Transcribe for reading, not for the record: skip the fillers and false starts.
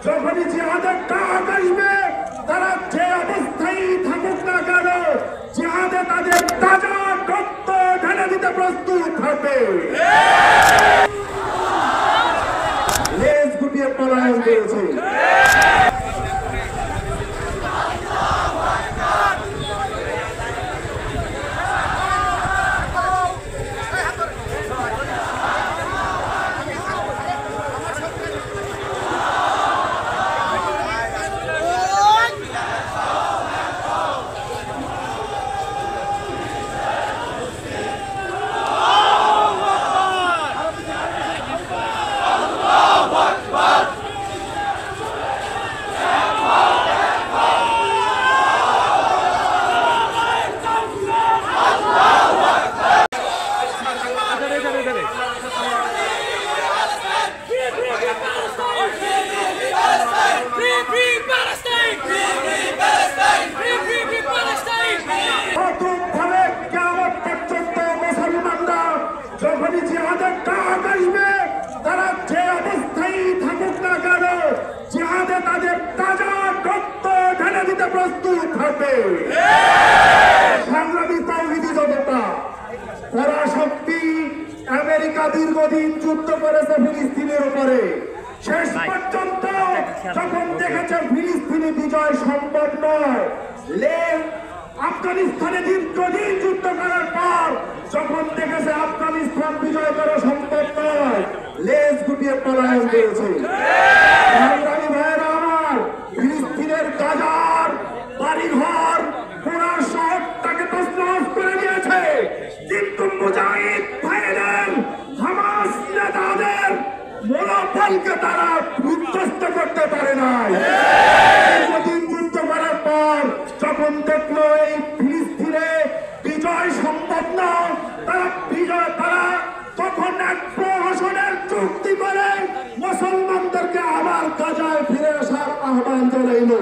যখনই জিহাদের ডাক আসবে তারা যে অবস্থায় থাকুক না কেন জিহাদে তাদের তাজা রক্ত ঢেলে দিতে প্রস্তুত থাকবে। লেজ গুটিয়ে পলায়ন করেছে। যখনই জিহাদের ডাক আসবে তারা যে অবস্থায় থাকুক না কেন জিহাদে তাদের তাজা রক্ত ঢেলে দিতে প্রস্তুত থাকবে। সংগ্রামী তাওহীদি জনতা, পরাশক্তি আমেরিকা দীর্ঘদিন যুদ্ধ করেছে ফিলিস্তিনের উপরে। শেষ পর্যন্ত যখন দেখেছে ফিলিস্তিনি বিজয় সম্ভব নয়, আফগানিস্তানে দীর্ঘদিন যুদ্ধ করার পর যখন দেখেছে আফগানিস্তান বিজয় করা সম্ভব নয়, লেজ গুটিয়ে পলায়ন করেছে। সংগ্রামী ভাইয়েরা আমার, ফিলিস্তিনের গাজার বাড়িঘর পুরা শহরটাকে তছনছ করে দিয়েছে, কিন্তু মুজাহিদ ভাইদের হামাস নেতাদের মনোবলকে তারা বিধ্বস্ত করতে পারে নাই। দীর্ঘদিন যুদ্ধ করার পর যখন দেখলো এই ফিলিস্তিনে বিজয় সম্ভব না, তারা তখন এক প্রহসনের চুক্তি করে মুসলমানদেরকে আবার গাজায় ফিরে আসার আহ্বান জানাইল।